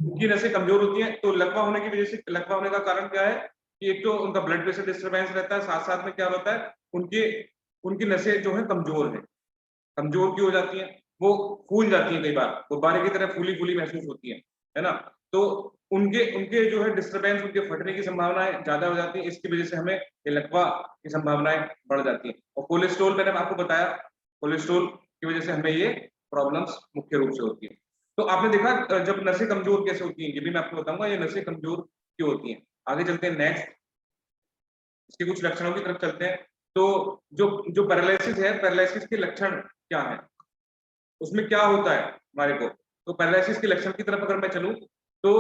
उनकी नसें कमजोर होती हैं, तो लकवा होने की वजह से, लकवा होने का कारण क्या है कि एक तो उनका ब्लड प्रेशर डिस्टर्बेंस रहता है, साथ साथ में क्या होता है उनकी उनकी नसें जो है कमजोर है। कमजोर क्यों हो जाती हैं? वो फूल जाती हैं, कई बार गुब्बारे की तरह फूली फूली महसूस होती है ना। तो उनके उनके जो है डिस्टर्बेंस, उनके फटने की संभावनाएं ज्यादा हो जाती है। इसकी वजह से हमें ये लकवा की संभावनाएं बढ़ जाती है। और कोलेस्ट्रॉल, मैंने आपको बताया, कोलेस्ट्रॉल की वजह से हमें ये प्रॉब्लम्स मुख्य रूप से होती है। तो आपने देखा जब नसें कमजोर कैसे होती हैं, ये भी मैं आपको बताऊंगा, ये नसें कमजोर क्यों होती हैं। आगे चलते हैं, नेक्स्ट इसके कुछ लक्षणों की तरफ चलते हैं। तो जो जो पैरालिसिस है, पैरालिसिस के लक्षण क्या है, उसमें क्या होता है हमारे को। तो पैरालिसिस के लक्षण की तरफ अगर मैं चलूं तो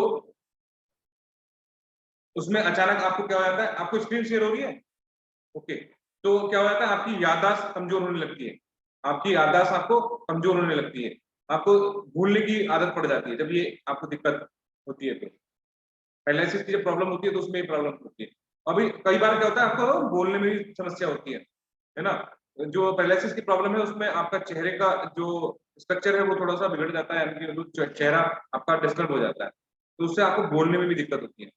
उसमें अचानक आपको क्या हो जाता है, आपको स्क्रीन शेयर हो रही है, ओके। तो क्या हो जाता है, आपकी याददाश्त कमजोर होने लगती है, आपकी याददाश्त आपको कमजोर होने लगती है, आपको भूलने की आदत पड़ जाती है जब ये आपको दिक्कत होती है। तो पैरालिसिस की जब प्रॉब्लम होती है तो उसमें प्रॉब्लम होती है। अभी कई बार क्या होता है, आपको बोलने में भी समस्या होती है ना। जो पैरालिसिस की प्रॉब्लम है उसमें आपका चेहरे का जो स्ट्रक्चर है वो थोड़ा सा बिगड़ जाता है, यानी कि चेहरा आपका डिस्टर्ब हो जाता है, तो उससे आपको बोलने में भी दिक्कत होती है।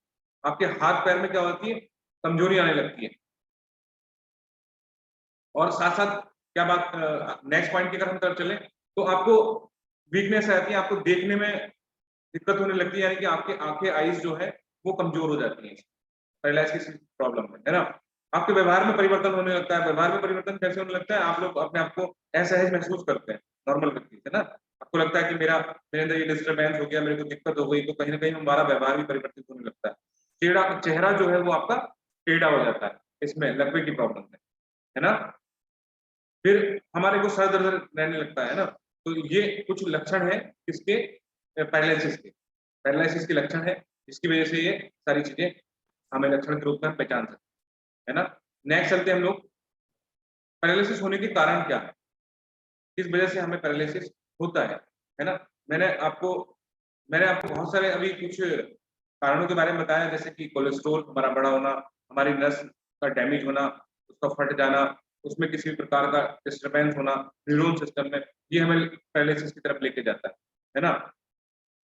आपके हाथ पैर में क्या होती है, कमजोरी आने लगती है। और साथ साथ क्या बात, नेक्स्ट पॉइंट की अगर हम तरफ चलें तो आपको वीकनेस आती है, आपको देखने में दिक्कत होने लगती है, यानी कि आपके आंखें, आईज जो है वो कमजोर हो जाती है पैरालिसिस की प्रॉब्लम में, है ना। आपके व्यवहार में परिवर्तन होने लगता है। व्यवहार में परिवर्तन कैसे होने लगता है, आप लोग अपने आप को असहज महसूस करते हैं, नॉर्मल व्यक्ति, है ना। आपको लगता है कि मेरे अंदर ये डिस्टर्बेंस हो गया, मेरे को दिक्कत हो गई, तो कहीं ना कहीं हमारा व्यवहार भी परिवर्तित होने लगता है। चेहरा जो है वो आपका टेढ़ा हो जाता है इसमें, लकवे की प्रॉब्लम में, है ना। फिर हमारे को सर दर्द रहने लगता है ना। तो ये कुछ लक्षण है इसके, पैरालिसिस के, पैरालिसिस के लक्षण है, जिसकी वजह से ये सारी चीजें हमें लक्षण के रूप में पहचान सकते हैं, है ना। नेक्स्ट चलते हैं हम लोग, पैरालिसिस होने के कारण क्या है, किस वजह से हमें पैरालिसिस होता है ना। मैंने आपको बहुत सारे अभी कुछ कारणों के बारे में बताया, जैसे कि कोलेस्ट्रॉल हमारा बड़ा होना, हमारी नस का डैमेज होना, उसका फट जाना, उसमें किसी भी प्रकार का डिस्टर्बेंस होना न्यूरॉन सिस्टम में, ये हमें पैरालिसिस की तरफ लेके जाता है ना।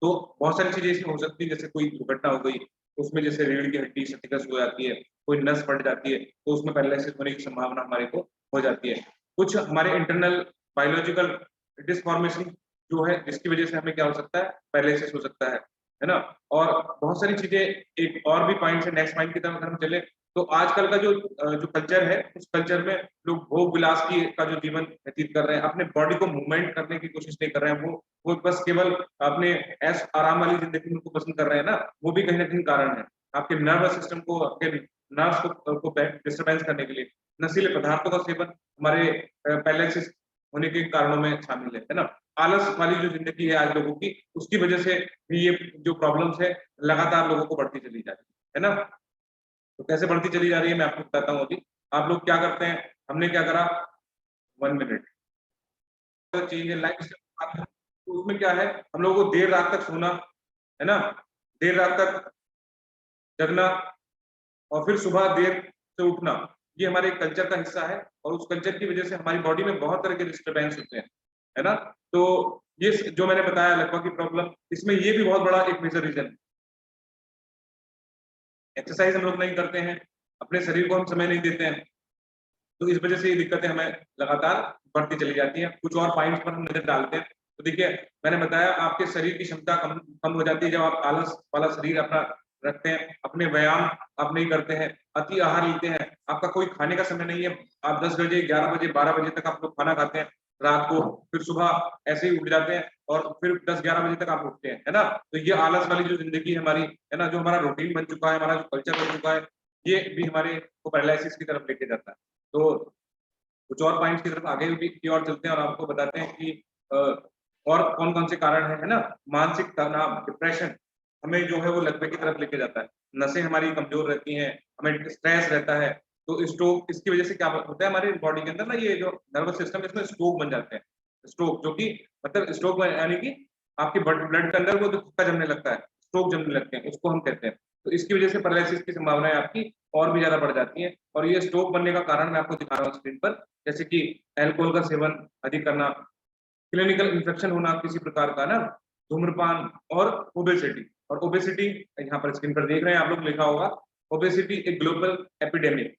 तो बहुत सारी चीजें इसमें हो सकती है, जैसे कोई दुर्घटना हो गई, उसमें जैसे रीढ़ की हड्डी क्षतिग्रस्त हो जाती है, कोई नस फट जाती है, तो उसमें पैरालिसिस होने की संभावना हमारे को हो जाती है। कुछ हमारे इंटरनल बायोलॉजिकल डिसफॉर्मेशन जो है, जिसकी वजह से हमें क्या हो सकता है, पैरालिसिस हो सकता है ना। और बहुत सारी चीजें, एक और भी पॉइंट है, नेक्स्ट पॉइंट की तरफ अगर हम चले, तो आजकल का जो कल्चर है, उस कल्चर में लोग भोग विलास की का जो जीवन व्यतीत कर रहे हैं, अपने बॉडी को मूवमेंट करने की कोशिश नहीं कर रहे हैं, वो बस केवल अपने ऐश आराम वाली जिंदगी को पसंद कर रहे हैं ना, वो भी कहीं ना कहीं कारण है। आपके नर्वस सिस्टम को, आपके नर्व्स को डिस्टर्बेंस करने के लिए नशीले पदार्थों का सेवन हमारे पैरालिसिस होने के कारणों में शामिल है ना। आलस वाली जो जिंदगी है आज लोगों की, उसकी वजह से भी ये जो प्रॉब्लम्स है लगातार लोगों को बढ़ती चली जा रही है ना। तो कैसे बढ़ती चली जा रही है मैं आपको बताता हूँ अभी। आप लोग क्या करते हैं, हमने क्या करा, 1 मिनट, चेंज इन लाइफ, तो उसमें क्या है, हम लोगों को देर रात तक सोना, है ना, देर रात तक जगना, और फिर सुबह देर से उठना, ये हमारे कल्चर का हिस्सा है। और उस कल्चर की वजह से हमारी बॉडी में बहुत तरह के डिस्टर्बेंस होते हैं, है ना। तो ये जो मैंने बताया लकवा की प्रॉब्लम, इसमें ये भी बहुत बड़ा एक मेजर रीजन है। एक्सरसाइज हम लोग नहीं करते हैं, अपने शरीर को हम समय नहीं देते हैं, तो इस वजह से ये दिक्कतें हमें लगातार बढ़ती चली जाती हैं। कुछ और पॉइंट्स पर हम नजर डालते हैं। तो देखिए, मैंने बताया आपके शरीर की क्षमता कम कम हो जाती है जब आप आलस वाला शरीर अपना रखते हैं, अपने व्यायाम आप नहीं करते हैं, अति आहार लेते हैं, आपका कोई खाने का समय नहीं है, आप 10 बजे, 11 बजे, 12 बजे तक आप लोग खाना खाते हैं रात को, फिर सुबह ऐसे ही उठ जाते हैं और फिर 10-11 बजे तक आप उठते हैं, है ना। तो ये आलस वाली जो जिंदगी है हमारी, है ना, जो हमारा रूटीन बन चुका है, हमारा जो कल्चर बन चुका है, ये भी हमारे को पैरालिसिस की तरफ लेके जाता है। तो कुछ और पॉइंट्स की तरफ आगे भी की ओर चलते हैं और आपको बताते हैं कि और कौन कौन से कारण है ना। मानसिक तनाव, डिप्रेशन हमें जो है वो लकवे की तरफ लेके जाता है। नसें हमारी कमजोर रहती हैं, हमें स्ट्रेस रहता है, तो स्ट्रोक, इसकी वजह से क्या होता है हमारे बॉडी के अंदर ना, ये जो नर्वस सिस्टम है इसमें स्ट्रोक बन जाते हैं। स्ट्रोक जो कि मतलब स्ट्रोक यानी कि आपके ब्लड के अंदर वो जो थक्का जमने लगता है, स्ट्रोक जमने लगते हैं, उसको हम कहते हैं। तो इसकी वजह से पैरालिसिस की संभावनाएं आपकी और भी ज्यादा बढ़ जाती हैं। और ये स्ट्रोक बनने का कारण मैं आपको दिखा रहा हूँ स्क्रीन पर, जैसे कि अल्कोहल का सेवन अधिक करना, क्लिनिकल इन्फेक्शन होना किसी प्रकार का ना, धूम्रपान और ओबेसिटी, और ओबेसिटी यहाँ पर स्क्रीन पर देख रहे हैं आप लोग, लिखा होगा ओबेसिटी एक ग्लोबल एपिडेमिक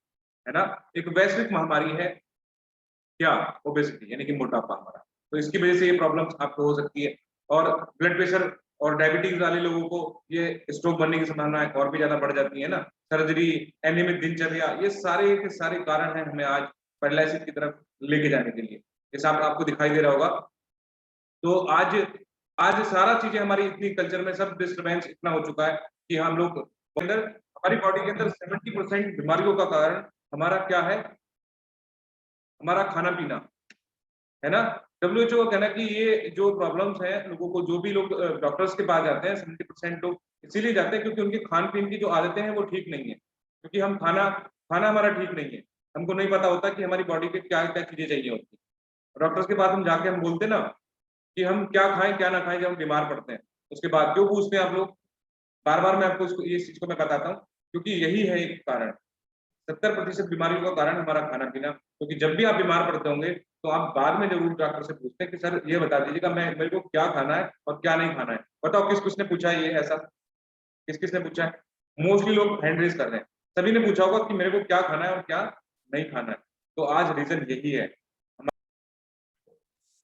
है ना, एक वैश्विक महामारी है क्या ओबेसिटी यानी कि मोटापा हमारा। तो इसकी वजह से ये प्रॉब्लम्स आपको हो सकती है। और ब्लड प्रेशर और डायबिटीज वाले लोगों को ये स्ट्रोक बनने की संभावना और भी ज्यादा बढ़ जाती है ना, सर्जरी, अनियमित दिनचर्या, ये सारे के सारे कारण हैं हमें आज पैरालिसिस की तरफ लेके जाने के लिए। जैसा आपको दिखाई दे रहा होगा, तो आज आज सारा चीजें हमारी इतनी कल्चर में सब डिस्टर्बेंस इतना हो चुका है कि हम लोग अंदर हमारी बॉडी के अंदर 70% बीमारियों का कारण हमारा क्या है, हमारा खाना पीना है ना। WHO का कहना है कि ये जो प्रॉब्लम्स हैं लोगों को, जो भी लोग डॉक्टर्स के पास जाते हैं 70% लोग इसीलिए जाते हैं क्योंकि उनके खान पीन की जो आदतें हैं वो ठीक नहीं है, क्योंकि हम खाना खाना हमारा ठीक नहीं है, हमको नहीं पता होता कि हमारी बॉडी के क्या क्या चीजें चाहिए होती है। डॉक्टर्स के पास हम जाके हम बोलते ना कि हम क्या खाएं क्या ना खाएं जब हम बीमार पड़ते हैं, उसके बाद क्यों पूछते हैं आप लोग, बार बार मैं आपको इस चीज को मैं बताता हूँ क्योंकि यही है एक कारण। 70% बीमारियों का कारण हमारा खाना पीना, क्योंकि जब भी आप बीमार पड़ते होंगे तो आप बाद में जरूर डॉक्टर से पूछते हैं कि सर ये बता दीजिएगा मैं मेरे को क्या खाना है और क्या नहीं खाना है। बताओ किस किसने पूछा है ये ऐसा, किस किसने पूछा है? मोस्टली लोग हैंड रेज कर रहे हैं, सभी ने पूछा होगा कि मेरे को क्या खाना है और क्या नहीं खाना है। तो आज रीजन यही है।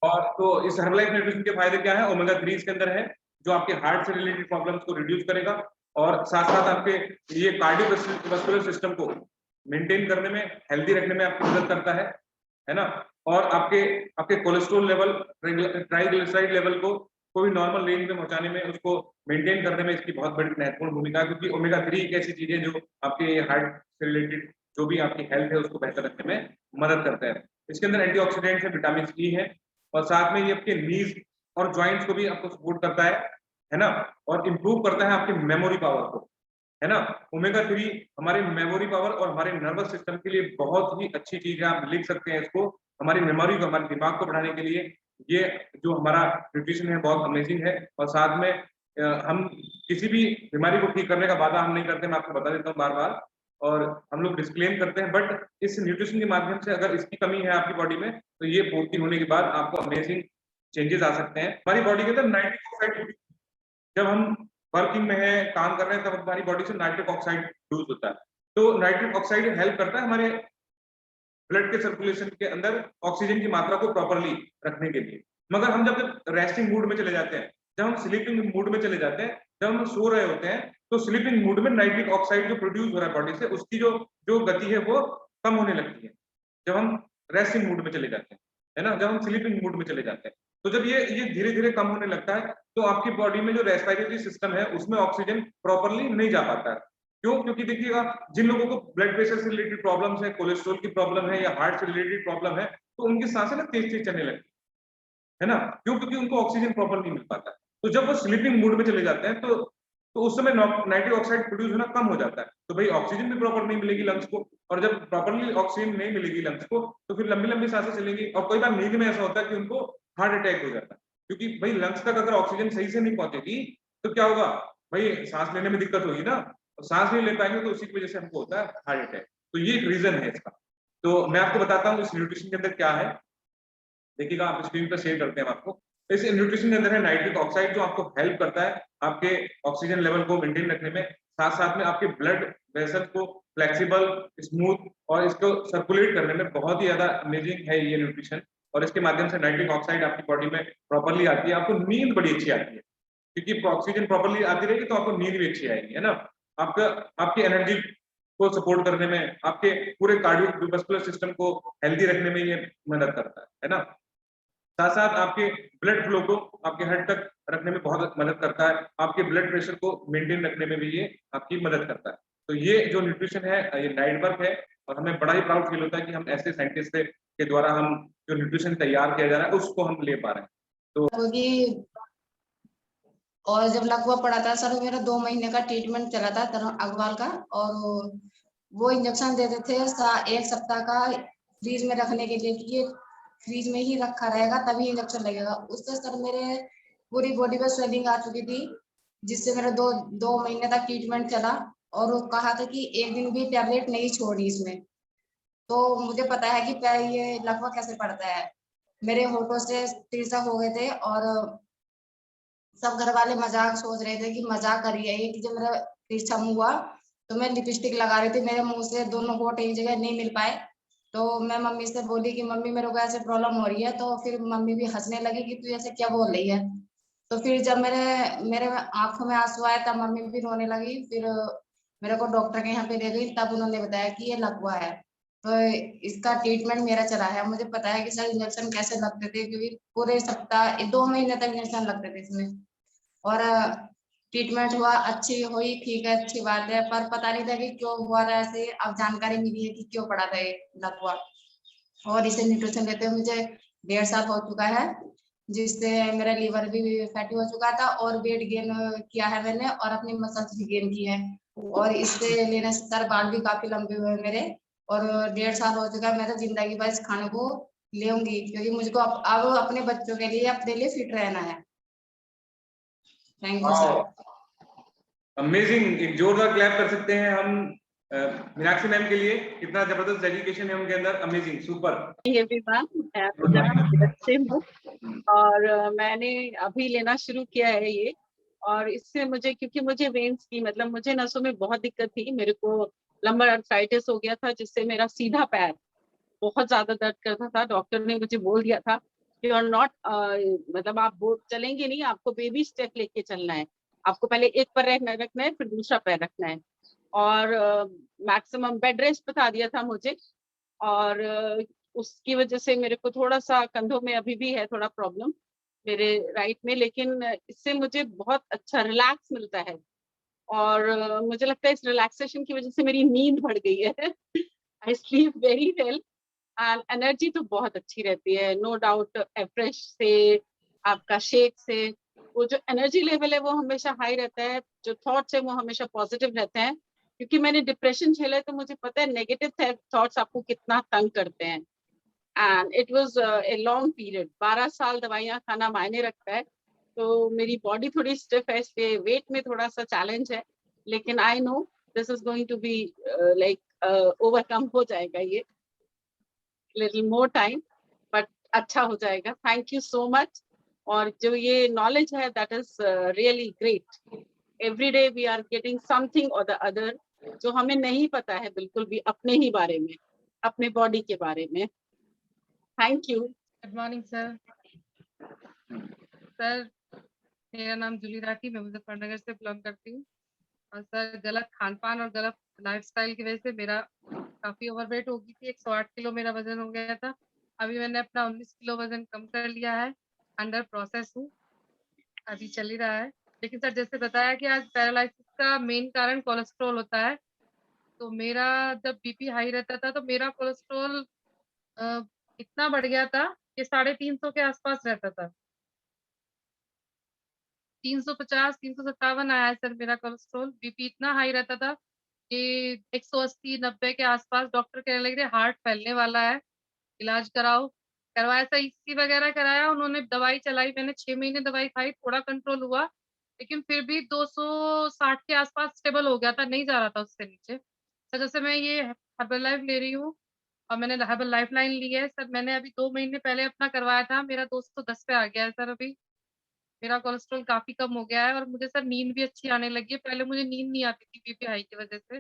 और तो इस हर्बलाइफ न्यूट्रिशन के फायदे क्या है, ओमेगा 3 इसके अंदर है जो आपके हार्ट से रिलेटेड प्रॉब्लम्स को रिड्यूस करेगा और साथ साथ आपके ये कार्डियोवैस्कुलर सिस्टम को मेंटेन करने में, हेल्दी रखने में आपकी मदद करता है ना। और आपके आपके कोलेस्ट्रॉल लेवल, ट्राइग्लिसराइड लेवल को भी नॉर्मल रेंज में पहुंचाने में, उसको मेंटेन करने में इसकी बहुत बड़ी महत्वपूर्ण भूमिका है, क्योंकि ओमेगा 3 एक ऐसी चीज है जो आपके हार्ट से रिलेटेड जो भी आपकी हेल्थ है उसको बेहतर रखने में मदद करता है। इसके अंदर एंटीऑक्सीडेंट्स है, विटामिन ई है और साथ में ये आपके नीज और जॉइंट्स को भी आपको सपोर्ट करता है ना, और इम्प्रूव करता है आपकी मेमोरी पावर को, है ना। ओमेगा 3 हमारे मेमोरी पावर और हमारे नर्वस सिस्टम के लिए बहुत ही अच्छी चीज है, आप लिख सकते हैं इसको, हमारी मेमोरी को, हमारे दिमाग को बढ़ाने के लिए ये जो हमारा न्यूट्रिशन है बहुत अमेजिंग है। और साथ में हम किसी भी बीमारी को ठीक करने का वादा हम नहीं करते, मैं आपको बता देता हूँ बार बार, और हम लोग डिस्क्लेम करते हैं, बट इस न्यूट्रिशन के माध्यम से अगर इसकी कमी है आपकी बॉडी में तो ये पूर्ति होने के बाद आपको अमेजिंग चेंजेस आ सकते हैं। हमारी बॉडी के अंदर नाइट्रिक ऑक्साइड, जब हम वर्किंग में है, काम कर रहे हैं, तब हमारी बॉडी से नाइट्रिक ऑक्साइड लूज होता है। तो नाइट्रिक ऑक्साइड हेल्प करता है हमारे ब्लड के सर्कुलेशन के अंदर ऑक्सीजन की मात्रा को प्रॉपरली रखने के लिए। मगर हम जब रेस्टिंग मूड में चले जाते हैं, जब हम स्लीपिंग मूड में चले जाते हैं, जब हम सो रहे होते हैं, तो स्लीपिंग मूड में नाइट्रिक ऑक्साइड जो प्रोड्यूस हो रहा है बॉडी से, उसकी जो जो गति है वो कम होने लगती है जब हम रेस्टिंग मूड में चले जाते हैं, है ना, जब हम स्लीपिंग मूड में चले जाते हैं। तो जब ये धीरे धीरे कम होने लगता है तो आपकी बॉडी में जो रेस्पिरेटरी सिस्टम है उसमें ऑक्सीजन प्रॉपरली नहीं जा पाता है। क्यों? क्योंकि देखिएगा, जिन लोगों को ब्लड प्रेशर से रिलेटेड प्रॉब्लम्स है, कोलेस्ट्रॉल की प्रॉब्लम है या हार्ट से रिलेटेड प्रॉब्लम है, तो उनकी सांसें ना तेज तेज चलने लगती है ना। क्यों? क्योंकि उनको ऑक्सीजन प्रॉपर नहीं मिल पाता है। तो जब वो स्लीपिंग मूड में चले जाते हैं तो उस समय नाइट्रिक ऑक्साइड प्रोड्यूस होना कम हो जाता है। तो भाई ऑक्सीजन भी प्रॉपर नहीं मिलेगी लंग्स को, और जब प्रॉपरली ऑक्सीजन नहीं मिलेगी लंग्स को तो फिर लंबी लंबी सांसें चलेंगी, और कई बार नींद में ऐसा होता है कि उनको हार्ट अटैक हो जाता है, क्योंकि भाई लंग्स तक अगर ऑक्सीजन सही से नहीं पहुंचेगी तो क्या होगा भाई, सांस लेने में दिक्कत होगी ना, और सांस नहीं ले पाएंगे तो उसी की वजह से हमको होता है हार्ट अटैक। तो ये एक रीजन है इसका। तो मैं आपको बताता हूँ इस न्यूट्रिशन के अंदर क्या है। देखिएगा, आप स्क्रीन पर शेयर करते हैं आपको। इस न्यूट्रिशन के अंदर है नाइट्रिक ऑक्साइड जो आपको हेल्प करता है आपके ऑक्सीजन लेवल को मेंटेन रखने में, साथ साथ में आपके ब्लड वेसल्स को फ्लेक्सिबल, स्मूथ और इसको सर्कुलेट करने में बहुत ही ज्यादा अमेजिंग है ये न्यूट्रिशन। और इसके माध्यम से नाइट्रिक ऑक्साइड आपकी बॉडी में प्रॉपरली आती है, आपको नींद बड़ी अच्छी आती है, क्योंकि ऑक्सीजन प्रॉपरली आती रहेगी तो आपको नींद भी अच्छी आएगी, है ना। आपका आपकी एनर्जी को सपोर्ट करने में, आपके पूरे कार्डियोवैस्कुलर सिस्टम को हेल्दी रखने में ये मदद करता है ना। साथ साथ आपके ब्लड फ्लो को आपके हेड तक रखने में बहुत मदद करता है, आपके ब्लड प्रेशर को मेंटेन रखने में भी ये आपकी मदद करता है। तो ये जो न्यूट्रिशन है ये नाइट वर्क है, और हमें बड़ा ही प्राउड फील होता है कि हम ऐसे साइंटिस्ट के द्वारा हम जो न्यूट्रिशन तैयार किया जा रहा है उसको हम ले पा रहे हैं। तो क्योंकि और जब लकवा पड़ा था सर, मेरा 2 महीने का ट्रीटमेंट चला था अग्रवाल का, और वो इंजेक्शन देते थे 1 सप्ताह का फ्रीज में रखने के लिए कि ये फ्रीज में ही रखा रहेगा तभी इंजेक्शन लगेगा। उससे सर मेरे पूरी बॉडी पे स्वेलिंग आ चुकी थी, जिससे मेरा 2 महीने तक ट्रीटमेंट चला, और वो कहा था कि 1 दिन भी टैबलेट नहीं छोड़ी इसमें। तो मुझे पता है कि ये लकवा कैसे पड़ता है। मेरे होठों से तिरछा हो गए थे और सब घर वाले मजाक सोच रहे थे कि मजाक कर रही है ये, कि जब मेरा पीरियड्स हुआ तो मैं लिपस्टिक लगा रही थी, मेरे मुंह से दोनों होंठ एक जगह नहीं मिल पाए। तो मैं मम्मी से बोली कि मम्मी मेरे को ऐसे प्रॉब्लम हो रही है, तो फिर मम्मी भी हंसने लगी कि तू ऐसे क्या बोल रही है। तो फिर जब मेरे मेरे आंखों में आंसू आए तब मम्मी भी रोने लगी। फिर मेरे को डॉक्टर के यहाँ पे ले गई, तब उन्होंने बताया कि ये लकवा है। तो इसका ट्रीटमेंट मेरा चला है। मुझे पता है कि सर इंजेक्शन कैसे लगते थे, क्योंकि पूरे सप्ताह 2 महीने तक इंजेक्शन लगते थे इसमें। और ट्रीटमेंट हुआ, अच्छी हुई, ठीक है, अच्छी बात है, पर पता नहीं था कि क्यों हुआ था ऐसे। अब जानकारी मिली है कि क्यों पड़ा था ये लकवा। और इसे न्यूट्रिशन लेते हुए मुझे 1.5 साल हो चुका है, जिससे मेरा लीवर भी फैटी हो चुका था, और वेट गेन किया है मैंने, और अपनी मसल्स भी गेन की है। और इससे लेने से सर बाल भी काफी लंबे हुए हैं मेरे। और 1.5 साल हो चुका है, मैं तो जिंदगी भर इस खाने को लेंगी, क्योंकि मुझको अब अपने बच्चों के लिए, अपने लिए फिट रहना है। Thank you sir. अमेजिंग, एक जोरदार क्लैप कर सकते हैं हम मीनाक्षी मैम के लिए। कितना जबरदस्त डेडिकेशन है उनके अंदर, अमेजिंग, सुपर। एवरीवन, मैं पूजा सूरत से हूँ और मैंने अभी लेना शुरू किया है ये। और इससे मुझे, क्योंकि मुझे वेन्स की, मतलब मुझे नसों में बहुत दिक्कत थी, मेरे को लंबर आर्थराइटिस हो गया था, जिससे मेरा सीधा पैर बहुत ज्यादा दर्द करता था। डॉक्टर ने मुझे बोल दिया था यू आर नॉट, मतलब आप चलेंगे नहीं, आपको बेबी स्टेप लेके चलना है। आपको पहले एक पैर रखना है, फिर दूसरा पैर रखना है। और मैक्सिमम बेड रेस्ट बता दिया था मुझे। और उसकी वजह से मेरे को थोड़ा सा कंधों में अभी भी है थोड़ा प्रॉब्लम मेरे राइट में, लेकिन इससे मुझे बहुत अच्छा रिलैक्स मिलता है। और मुझे लगता है इस रिलैक्सेशन की वजह से मेरी नींद बढ़ गई है। I sleep very well and energy तो बहुत अच्छी रहती है, नो डाउट। फ्रेश से, आपका शेक से, वो जो एनर्जी लेवल है वो हमेशा हाई रहता है, जो थॉट्स है वो हमेशा पॉजिटिव रहते हैं। क्योंकि मैंने डिप्रेशन झेला है, तो मुझे पता है नेगेटिव थॉट्स आपको कितना तंग करते हैं। And it was a long period, 12 साल दवाइयाँ खाना मायने रखता है। तो मेरी बॉडी थोड़ी स्टिफ है, इसलिए वेट में थोड़ा सा चैलेंज है, लेकिन I know this is going to be like overcome हो जाएगा ये, लिटिल मोर टाइम, बट अच्छा हो जाएगा। Thank you so much. और जो ये नॉलेज है that is really great. Every day we are getting something और द अदर जो हमें नहीं पता है बिल्कुल भी अपने ही बारे में, अपने बॉडी के बारे में। Thank you. Good morning sir. Sir मेरा नाम जूली राठी, मैं मुजफ्फरनगर से बिलोंग करती हूँ। और सर गलत खान पान और गलत लाइफस्टाइल की वजह से मेरा काफी ओवरवेट हो गई थी। 108 किलो मेरा वजन हो गया था। अभी मैंने अपना 19 किलो वजन कम कर लिया है, अंडर प्रोसेस हूँ, अभी चल ही रहा है। लेकिन सर जैसे बताया कि आज पैरालिसिस का मेन कारण कोलेस्ट्रॉल होता है, तो मेरा जब बीपी हाई रहता था तो मेरा कोलेस्ट्रॉल इतना बढ़ गया था कि 350 के आसपास रहता था। 350 357 आया है सर मेरा कोलेस्ट्रॉल। बीपी इतना हाई रहता था कि 180 90 के आसपास। डॉक्टर कहने लगे हार्ट फैलने वाला है, इलाज कराओ। करवाया था, ईसीजी वगैरह कराया, उन्होंने दवाई चलाई, मैंने 6 महीने दवाई खाई, थोड़ा कंट्रोल हुआ, लेकिन फिर भी 260 के आसपास स्टेबल हो गया था, नहीं जा रहा था उससे नीचे। सर जैसे मैं ये हर्बल लाइफ ले रही हूँ, और मैंने हर्बल लाइफ लाइन ली है सर, मैंने अभी 2 महीने पहले अपना करवाया था, मेरा 210 पे आ गया है सर। अभी मेरा कोलेस्ट्रॉल काफी कम हो गया है, और मुझे सर नींद भी अच्छी आने लगी है। पहले मुझे नींद नहीं आती थी बीपी हाई की वजह से,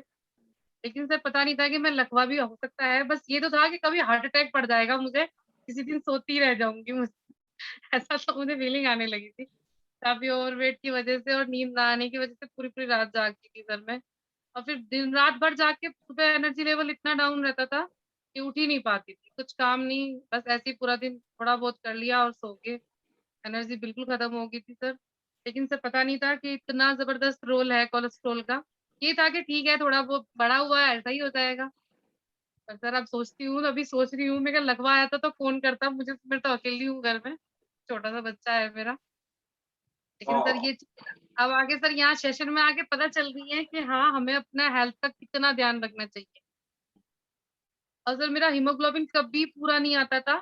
लेकिन सर पता नहीं था कि मैं लकवा भी हो सकता है। बस ये तो था कि कभी हार्ट अटैक पड़ जाएगा मुझे, किसी दिन सोती रह जाऊंगी मुझे। ऐसा तो मुझे फीलिंग आने लगी थी काफी ओवरवेट की वजह से, और नींद ना आने की वजह से पूरी पूरी रात जागती थी सर मैं। और फिर दिन रात भर जाग के सुबह एनर्जी लेवल इतना डाउन रहता था कि उठ ही नहीं पाती थी, कुछ काम नहीं, बस ऐसे ही पूरा दिन थोड़ा बहुत कर लिया और सो गए। एनर्जी बिल्कुल खत्म हो गई थी सर। लेकिन सर पता नहीं था कि इतना जबरदस्त रोल है कोलेस्ट्रॉल का। ये था कि ठीक है थोड़ा बहुत बड़ा हुआ है, ऐसा ही हो जाएगा। पर सर अब सोचती हूँ, अभी सोच रही हूँ, मैं क्या लगवा आया था तो कौन करता मुझे, मैं तो अकेली हूँ घर में, छोटा सा बच्चा है मेरा। लेकिन सर ये अब आगे सर यहाँ सेशन में आके पता चल रही है कि हाँ हमें अपना हेल्थ का कितना ध्यान रखना चाहिए। और सर मेरा हीमोग्लोबिन कभी पूरा नहीं आता था,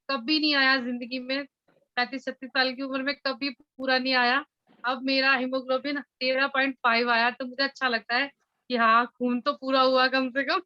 कभी नहीं आया जिंदगी में, 35-36 साल की उम्र में कभी पूरा नहीं आया। अब मेरा हीमोग्लोबिन 13.5 आया, तो मुझे अच्छा लगता है कि हाँ खून तो पूरा हुआ कम से कम।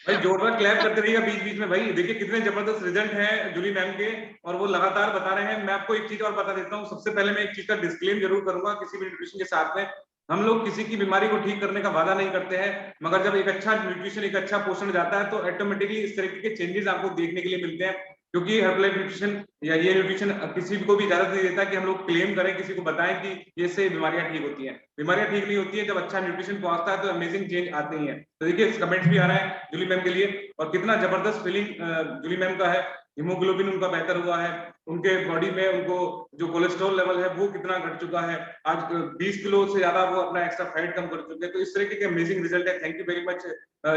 भाई जोरदार क्लैप करते रहिएगा बीच बीच में भाई। देखिए कितने जबरदस्त रिजल्ट हैं जूली मैम के, और वो लगातार बता रहे हैं। मैं आपको एक चीज और बता देता हूँ। सबसे पहले मैं एक चीज का डिस्क्लेम जरूर करूंगा किसी भी न्यूट्रिशन के साथ में। हम लोग किसी की बीमारी को ठीक करने का वादा नहीं करते हैं, मगर जब एक अच्छा न्यूट्रिशन, एक अच्छा पोषण जाता है तो ऑटोमेटिकली इस तरीके के चेंजेस आपको देखने के लिए मिलते हैं। क्योंकि हर्बलाइफ न्यूट्रिशन या ये न्यूट्रिशन किसी को भी इजाजत नहीं देता कि हम लोग क्लेम करें, किसी को बताएं कि ये से बीमारियां ठीक होती हैं। बीमारियां ठीक नहीं होती है, जब अच्छा न्यूट्रिशन पहुंचता है तो अमेजिंग चेंज आते ही हैं। तो देखिए कमेंट्स भी आ रहा है जूली मैम के लिए, और कितना जबरदस्त फीलिंग जूली मैम का है। हीमोग्लोबिन उनका बेहतर हुआ है, उनके बॉडी में उनको जो कोलेस्ट्रॉल लेवल है वो कितना घट चुका है। आज 20 किलो से ज्यादा वो अपना एक्स्ट्रा फैट कम कर चुके हैं। तो इस तरीके के अमेजिंग रिजल्ट है। Thank you very much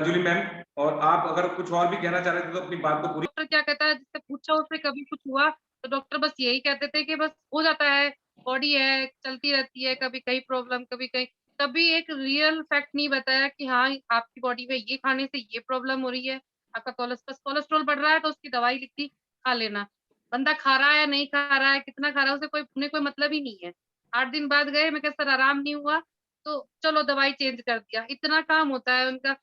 Julie ma'am. और आप अगर कुछ और भी कहना चाह रहे थे तो अपनी बात को पूरी। डॉक्टर क्या कहता है, जिससे पूछा उससे कभी कुछ हुआ तो डॉक्टर बस यही कहते थे कि बस हो जाता है, बॉडी है, चलती रहती है, कभी कहीं प्रॉब्लम, कभी कहीं। कभी एक रियल फैक्ट नहीं बताया कि हाँ आपकी बॉडी में ये खाने से ये प्रॉब्लम हो रही है, आपका कोलेस्ट्रॉल बढ़ रहा है तो उसकी दवाई लिख दी, खा लेना। बंदा खा रहा है नहीं खा रहा है, कितना खा रहा है, उसे उन्हें कोई मतलब ही नहीं है। 8 दिन बाद गए, मैं कहा सर आराम नहीं हुआ, तो चलो दवाई चेंज कर दिया। इतना काम होता है उनका।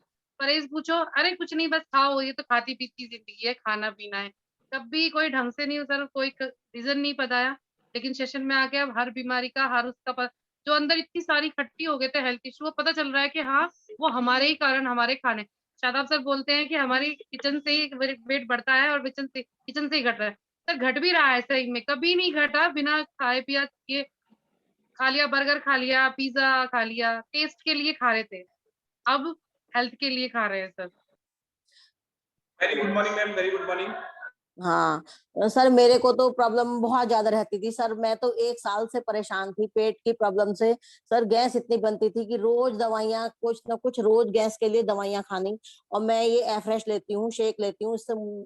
परहेज पूछो, अरे कुछ नहीं बस खाओ, ये तो खाती पीती जिंदगी है, खाना पीना है। कभी कोई ढंग से नहीं, सर कोई रीजन नहीं बताया। लेकिन सेशन में आके अब हर बीमारी का, हर उसका जो अंदर इतनी सारी इकट्ठी हो गए थे हेल्थ इशू, वो पता चल रहा है कि हाँ वो हमारे ही कारण, हमारे खाने। शादाब सर बोलते हैं कि हमारी किचन से ही वेट बढ़ता है और किचन से ही घट रहा है। सर घट भी रहा है सही में, कभी नहीं घटा बिना खाए पिया ये। खा लिया बर्गर, खा लिया पिज्जा, खा लिया, टेस्ट के लिए खा रहे थे, अब हेल्थ के लिए खा रहे हैं sir. Very good morning ma'am, very good morning. हाँ सर, मेरे को तो प्रॉब्लम बहुत ज्यादा रहती थी सर। मैं तो 1 साल से परेशान थी पेट की प्रॉब्लम से। सर गैस इतनी बनती थी कि रोज दवाइयाँ, कुछ ना कुछ रोज गैस के लिए दवाइयाँ खानी। और मैं ये एफ्रेश लेती हूँ, शेक लेती हूँ,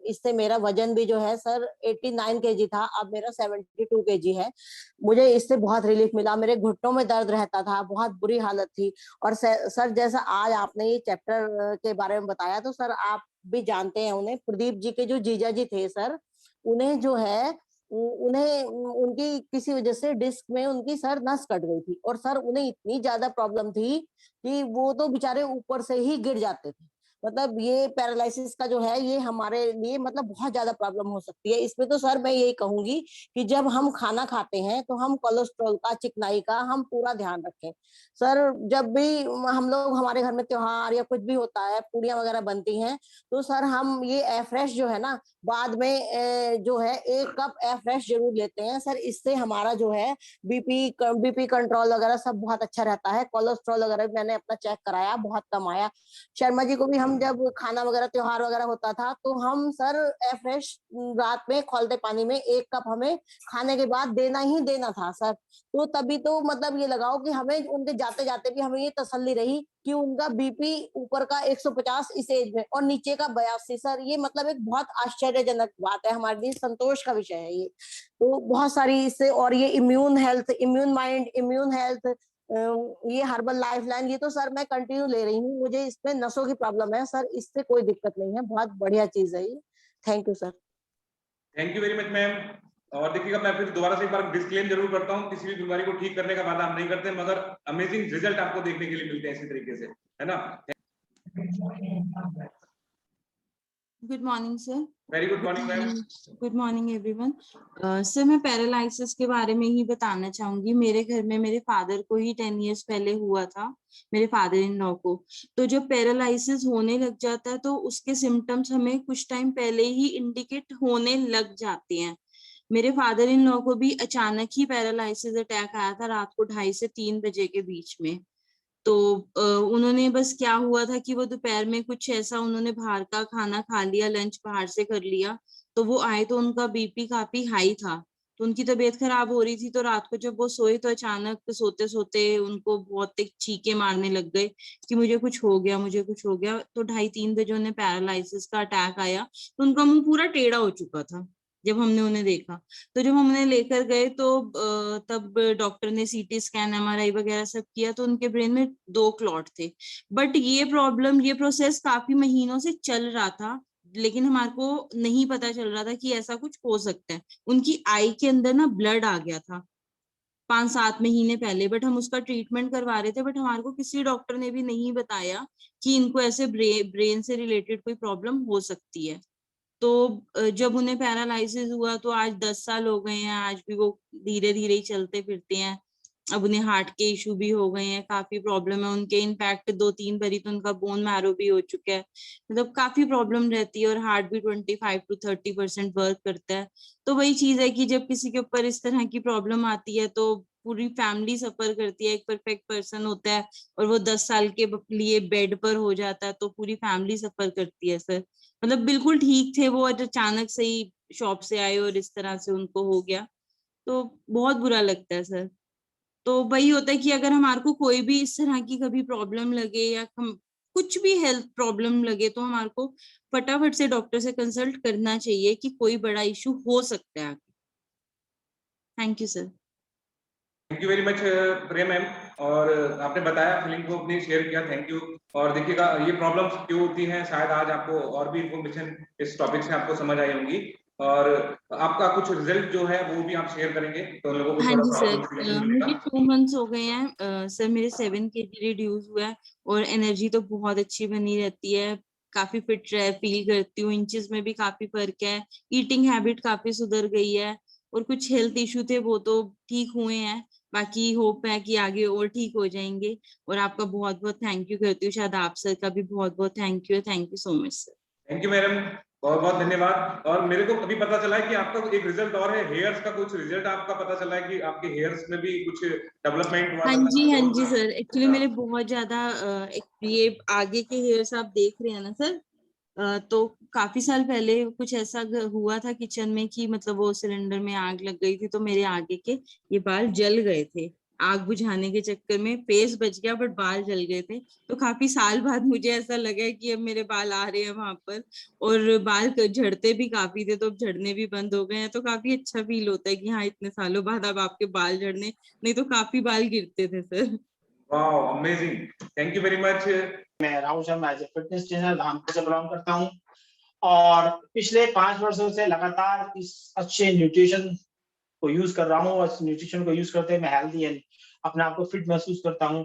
इससे मेरा वजन भी जो है सर 89 kg था, अब मेरा 72 kg है। मुझे इससे बहुत रिलीफ मिला। मेरे घुटनों में दर्द रहता था, बहुत बुरी हालत थी। और सर जैसा आज आपने ये चैप्टर के बारे में बताया, तो सर आप भी जानते हैं उन्हें, प्रदीप जी के जो जीजा जी थे सर, उन्हें जो है उन्हें उनकी किसी वजह से डिस्क में उनकी सर नस कट गई थी। और सर उन्हें इतनी ज्यादा प्रॉब्लम थी कि वो तो बेचारे ऊपर से ही गिर जाते थे। मतलब ये पैरालिसिस का जो है ये हमारे लिए मतलब बहुत ज्यादा प्रॉब्लम हो सकती है। इसमें तो सर मैं यही कहूंगी कि जब हम खाना खाते हैं तो हम कोलेस्ट्रॉल का, चिकनाई का हम पूरा ध्यान रखें। सर जब भी हम लोग, हमारे घर में त्योहार या कुछ भी होता है, पूड़ियां वगैरह बनती हैं, तो सर हम ये एफ्रेश जो है ना, बाद में जो है 1 कप एफ्रेश जरूर लेते हैं सर। इससे हमारा जो है बीपी कंट्रोल वगैरह सब बहुत अच्छा रहता है। कोलेस्ट्रॉल वगैरह मैंने अपना चेक कराया, बहुत कम आया। शर्मा जी को भी हम जब खाना वगैरह त्योहार वगैरह होता था तो हम सर एफ्रेश रात में खौलते पानी में 1 कप हमें खाने के बाद देना ही देना था सर। तो तभी तो मतलब ये लगाओ कि हमें उनके जाते जाते भी हमें ये तसल्ली रही कि उनका बीपी ऊपर का 150 इस एज में और नीचे का 82। सर ये मतलब एक बहुत आश्चर्यजनक बात है, हमारे लिए संतोष का विषय है ये। तो बहुत सारी इससे, और ये immune health, immune mind, immune health, ये हर्बल लाइफ लाइन, ये तो सर मैं कंटिन्यू ले रही हूँ। मुझे इसमें नसों की प्रॉब्लम है सर, इससे कोई दिक्कत नहीं है, बहुत बढ़िया चीज है ये। Thank you sir. Thank you very much ma'am. और देखिएगा मैं फिर दोबारा से एक बार डिस्क्लेम जरूर करता हूँ, किसी भी बीमारी को ठीक करने का वादा हम नहीं करते, मगर अमेजिंग रिजल्ट आपको देखने के लिए मिलते हैं इसी तरीके से, है ना। Good morning sir. Very good morning ma'am. Good morning everyone. Sir मैं पैरालिसिस के बारे में ही बताना चाहूंगी। मेरे घर में मेरे फादर को ही 10 इयर्स पहले हुआ था, मेरे फादर इन लॉ को। तो जब पैरालिसिस होने लग जाता है तो उसके सिम्टम्स हमें कुछ टाइम पहले ही इंडिकेट होने लग जाते हैं। मेरे फादर इन लॉ को भी अचानक ही पैरालिसिस अटैक आया था रात को 2:30 से 3 बजे के बीच में। तो उन्होंने बस, क्या हुआ था कि वो दोपहर में कुछ ऐसा उन्होंने बाहर का खाना खा लिया, लंच बाहर से कर लिया, तो वो आए तो उनका बीपी काफी हाई था, तो उनकी तबीयत खराब हो रही थी। तो रात को जब वो सोए तो अचानक सोते सोते उनको बहुत चीखे मारने लग गए कि मुझे कुछ हो गया, मुझे कुछ हो गया। तो 2:30-3 बजे उन्हें पैरालिसिस का अटैक आया, तो उनका मुंह पूरा टेढ़ा हो चुका था जब हमने उन्हें देखा। तो जब हम उन्हें लेकर गए तो तब डॉक्टर ने सीटी स्कैन, एमआरआई वगैरह सब किया, तो उनके ब्रेन में 2 क्लॉट थे। बट ये प्रॉब्लम, ये प्रोसेस काफी महीनों से चल रहा था, लेकिन हमारे को नहीं पता चल रहा था कि ऐसा कुछ हो सकता है। उनकी आई के अंदर ना ब्लड आ गया था, 5-7 महीने पहले, बट हम उसका ट्रीटमेंट करवा रहे थे, बट हमारे को किसी डॉक्टर ने भी नहीं बताया कि इनको ऐसे ब्रेन से रिलेटेड कोई प्रॉब्लम हो सकती है। तो जब उन्हें पैरालिसिस हुआ तो आज 10 साल हो गए हैं, आज भी वो धीरे धीरे ही चलते फिरते हैं। अब उन्हें हार्ट के इशू भी हो गए हैं, काफी प्रॉब्लम है उनके, इनफैक्ट 2-3 बारी तो उनका बोन मैरो भी हो चुका है, मतलब काफी प्रॉब्लम रहती है। और हार्ट भी 25-30% वर्क करता है। तो वही चीज है कि जब किसी के ऊपर इस तरह की प्रॉब्लम आती है तो पूरी फैमिली सफर करती है। एक परफेक्ट पर्सन होता है और वो 10 साल के लिए बेड पर हो जाता है तो पूरी फैमिली सफर करती है सर। मतलब बिल्कुल ठीक थे वो, और अचानक से ही शॉप से आए और इस तरह से उनको हो गया, तो बहुत बुरा लगता है सर। तो वही होता है कि अगर हमारे को कोई भी इस तरह की कभी प्रॉब्लम लगे या हम कुछ भी हेल्थ प्रॉब्लम लगे तो हमारे को फटाफट से डॉक्टर से कंसल्ट करना चाहिए कि कोई बड़ा इशू हो सकता है आगे। Thank you sir. Thank you very much Priya ma'am, और आपने बताया, फीलिंग को अपनी शेयर किया, थैंक यू। और देखिएगा ये प्रॉब्लम्स क्यों होती हैं, शायद आज आपको और भी इंफॉर्मेशन इस टॉपिक से आपको समझ आई होंगी, और आपका कुछ रिजल्ट जो है वो भी आप शेयर करेंगे तो उन लोगों को हाँ थोड़ा जी सा सर, इंस्पिरेशन मुझे मिलेगा। 2 मंथ्स हो गए हैं सर, मेरे 7 kg रिड्यूस हुआ है और एनर्जी तो बहुत अच्छी बनी रहती है, काफी फिट रह फील करती हूँ, इंचेस में भी काफी फर्क है, ईटिंग हैबिट काफी सुधर गई है, और कुछ हेल्थ इशू थे वो तो ठीक हुए हैं, बाकी होप है कि आगे और ठीक हो जाएंगे। और आपका बहुत बहुत थैंक यू करती हूँ, शायद आप सर का भी बहुत बहुत थैंक यू है। Thank you so much sir. Thank you madam, बहुत बहुत धन्यवाद। और मेरे को अभी पता चला है कि आपका एक रिजल्ट और है, हेयर्स का कुछ रिजल्ट आपका पता चला है कि आपके हेयर्स में भी कुछ डेवलपमेंट हुआ हाँ था। जी सर, एक्चुअली मेरे बहुत ज्यादा ये आगे के हेयर्स आप देख रहे हैं ना सर, तो काफी साल पहले कुछ ऐसा हुआ था किचन में कि मतलब वो सिलेंडर में आग लग गई थी, तो मेरे आगे के ये बाल जल गए थे, आग बुझाने के चक्कर में फेस बच गया बट बाल जल गए थे। तो काफी साल बाद मुझे ऐसा लगा कि अब मेरे बाल आ रहे हैं वहां पर, और बाल झड़ते भी काफी थे तो अब झड़ने भी बंद हो गए हैं, तो काफी अच्छा फील होता है कि हाँ इतने सालों बाद अब आपके बाल झड़ने, नहीं तो काफी बाल गिरते थे sir. Wow amazing, thank you very much. मैं Rahul Sharma as a fitness trainer Dhampur से बिलोंग करता हूँ, और पिछले 5 वर्षों से लगातार इस अच्छे न्यूट्रिशन को यूज कर रहा हूँ, और न्यूट्रिशन को यूज करते मैं हेल्दी एंड अपने आप को फिट महसूस करता हूँ।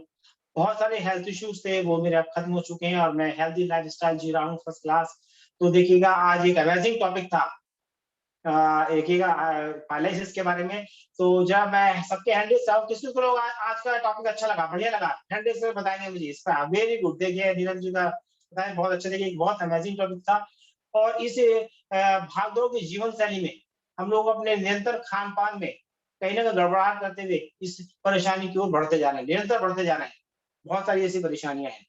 बहुत सारे हेल्थ इश्यूज थे वो मेरे अब खत्म हो चुके हैं, और मैं हेल्दी लाइफस्टाइल जी रहा हूँ फर्स्ट क्लास। तो देखिएगा आज एक अमेजिंग टॉपिक था, देखिएगा पैरालिसिस के बारे में। तो जब मैं सबके हैंडल से किसी को लोग आज का टॉपिक अच्छा लगा, बढ़िया लगा, हैंडल से बताएंगे मुझे इस पर। वेरी गुड, देखिए नीरज जी का बताएं, बहुत अच्छा, देखिए बहुत अमेजिंग टॉपिक था। और इस भागदौड़ की जीवन शैली में हम लोग अपने निरंतर खान पान में कहीं ना कहीं गड़बड़ाहट करते हुए इस परेशानी की ओर बढ़ते जा रहे हैं, निरंतर बढ़ते जा रहे हैं। बहुत सारी ऐसी परेशानियां हैं,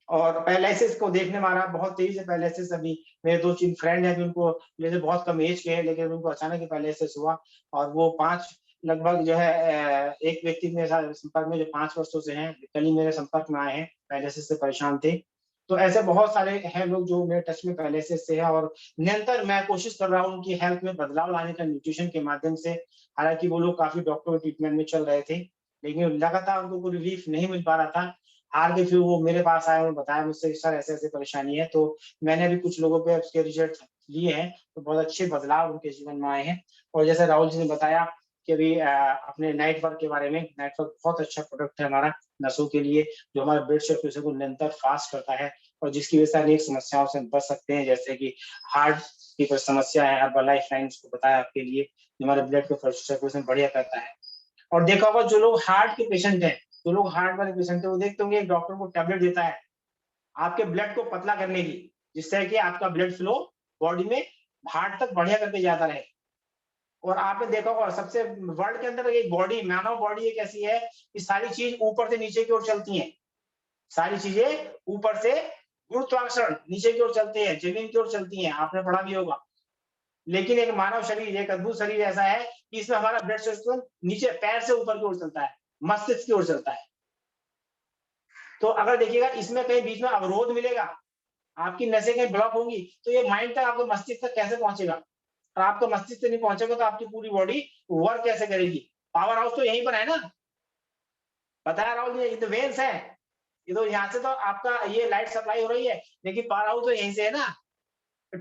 और पैरालिसिस को देखने में आ रहा है बहुत तेजी से। पैरालिसिस अभी मेरे 2-3 फ्रेंड हैं जिनको जैसे बहुत कम एज के हैं, लेकिन उनको अचानक ही पैरालिसिस हुआ, और वो 5 लगभग जो है एक व्यक्ति मेरे साथ संपर्क में जो 5 वर्षों से हैं, कल ही मेरे संपर्क में आए हैं, पैरालिसिस से परेशान थे। तो ऐसे बहुत सारे हैं लोग जो मेरे टच में पैरालिसिस से है, और निरंतर मैं कोशिश कर रहा हूँ उनकी हेल्थ में बदलाव लाने का न्यूट्रिशन के माध्यम से। हालांकि वो लोग काफी डॉक्टर के ट्रीटमेंट में चल रहे थे, लेकिन लगातार उनको कोई रिलीफ नहीं मिल पा रहा था। हार के फिर वो मेरे पास आए और बताया मुझसे सर ऐसे ऐसे परेशानी है। तो मैंने भी कुछ लोगों पे उसके रिजल्ट लिए हैं, तो बहुत अच्छे बदलाव उनके जीवन में आए हैं। और जैसे राहुल जी ने बताया कि अभी अपने नाइट वर्क के बारे में, नाइट वर्क बहुत अच्छा प्रोडक्ट है हमारा नसों के लिए, जो हमारे ब्लड सर्कुलेशन को निरंतर फास्ट करता है, और जिसकी वजह से अनेक समस्याओं से बच सकते हैं, जैसे कि हार्ट की कोई समस्या है, हर्बल लाइफ लाइन को बताया आपके लिए, जो हमारे ब्लड को सर्कुलेशन बढ़िया करता है। और देखा होगा जो लोग हार्ट के पेशेंट हैं, जो लोग हार्ट वाले पेशेंट है, वो देखते होंगे एक डॉक्टर को टैबलेट देता है आपके ब्लड को पतला करने की, जिससे कि आपका ब्लड फ्लो बॉडी में हार्ट तक बढ़िया करके जाता रहे। और आपने देखा होगा सबसे वर्ल्ड के अंदर एक बॉडी, मानव बॉडी एक ऐसी है कि सारी चीज ऊपर से नीचे की ओर चलती हैं, सारी चीजें ऊपर से गुरुत्वाकर्षण नीचे की ओर चलते हैं, जमीन की ओर चलती हैं, आपने पढ़ा भी होगा। लेकिन एक मानव शरीर, एक अद्भुत शरीर ऐसा है कि इसमें हमारा ब्लड सर्कुलेशन नीचे पैर से ऊपर की ओर चलता है, मस्तिष्क की ओर चलता है। तो अगर देखिएगा इसमें कहीं बीच में अवरोध मिलेगा, आपकी नसें कहीं ब्लॉक होंगी, तो ये माइंड तक, आपके मस्तिष्क तक कैसे पहुंचेगा? और आपका मस्तिष्क नहीं पहुंचेगा तो आपकी पूरी बॉडी वर्क कैसे करेगी? पावर हाउस तो यहीं पर है ना, पता है राहुल जी, ये तो वेन्स है, ये तो यहाँ से तो आपका ये लाइट सप्लाई हो रही है, लेकिन पावर हाउस तो यहीं से है ना।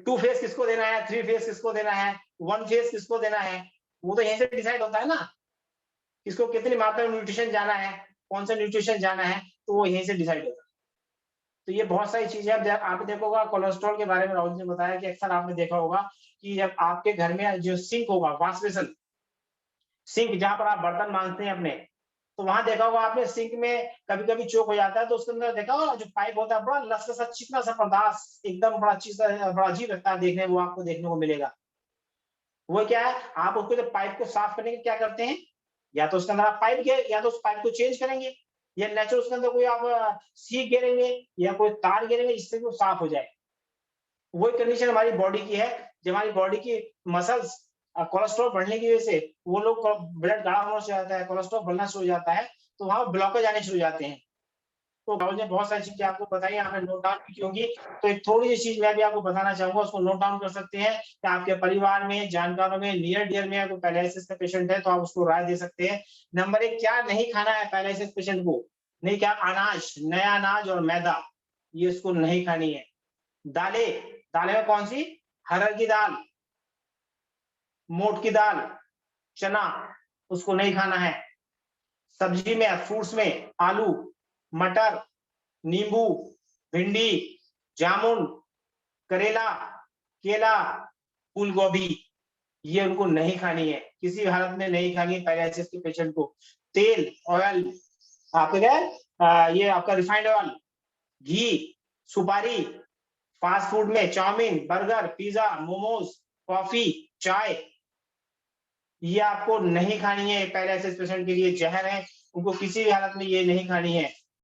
2 फेस किसको देना है, 3 फेस किसको देना है, 1 फेस किसको देना है, वो तो यहीं से डिसाइड होता है ना। किसको कितनी मात्रा में न्यूट्रिशन जाना है, कौन सा न्यूट्रिशन जाना है, तो वो यहीं से डिसाइड होगा। तो ये बहुत सारी चीजें आप देखोगा कोलेस्ट्रॉल के बारे में राहुल जी ने बताया कि अक्सर आपने देखा होगा कि जब आपके घर में जो सिंक होगा, वॉश बेसिन, सिंक जहां पर आप बर्तन मांजते हैं अपने, तो वहां देखा होगा आपने सिंक में कभी कभी चोक हो जाता है, तो उसके अंदर देखा होगा जो पाइप होता है बड़ा लस्सा सा चिकना सा पर्दास, एकदम बड़ा चीज, बड़ा अजीब लगता है देखने में, वो आपको देखने को मिलेगा। वो क्या है, आप उसको जब पाइप को साफ करने के क्या करते हैं, या तो उसके अंदर आप पाइप या तो उस पाइप को चेंज करेंगे, या नेचुरल उसके अंदर कोई आप सीख गिरेंगे या कोई तार गिरेंगे जिससे वो साफ हो जाए। वही कंडीशन हमारी बॉडी की है। जब हमारी बॉडी की मसल्स कोलेस्ट्रॉल बढ़ने की वजह से वो लोग ब्लड गाढ़ा होना शुरू हो जाता है, कोलेस्ट्रॉल बढ़ना शुरू हो जाता है, तो वहां ब्लॉकेज आने शुरू हो जाते हैं। तो राहुल ने बहुत सारी चीजें आपको बताई, आपने नोट डाउन की होंगी। तो एक थोड़ी सी चीज मैं भी आपको बताना चाहूंगा, उसको नोट डाउन कर सकते हैं कि आपके परिवार में, जानकारों में, नियर डियर में अगर पैरालिसिस का पेशेंट है तो आप उसको राय दे सकते हैं। नंबर 1, क्या नहीं खाना है पैरालिसिस पेशेंट को? नहीं, क्या अनाज, नया अनाज और मैदा, ये उसको नहीं खानी है। दालें, दालें में कौन सी? हरहर की दाल, मोट की दाल, चना, उसको नहीं खाना है। सब्जी में, फ्रूट्स में आलू, मटर, नींबू, भिंडी, जामुन, करेला, केला, फूल गोभी, ये उनको नहीं खानी है, किसी भी हालत में नहीं खानी है पैरालिसिस के पेशेंट को। तेल, ऑयल, आपका क्या ये आपका रिफाइंड ऑयल, घी, सुपारी, फास्ट फूड में chow mein, burger, pizza, momos, coffee, चाय, ये आपको नहीं खानी है। पैरालिसिस पेशेंट के लिए जहर है, उनको किसी भी हालत में ये नहीं खानी है।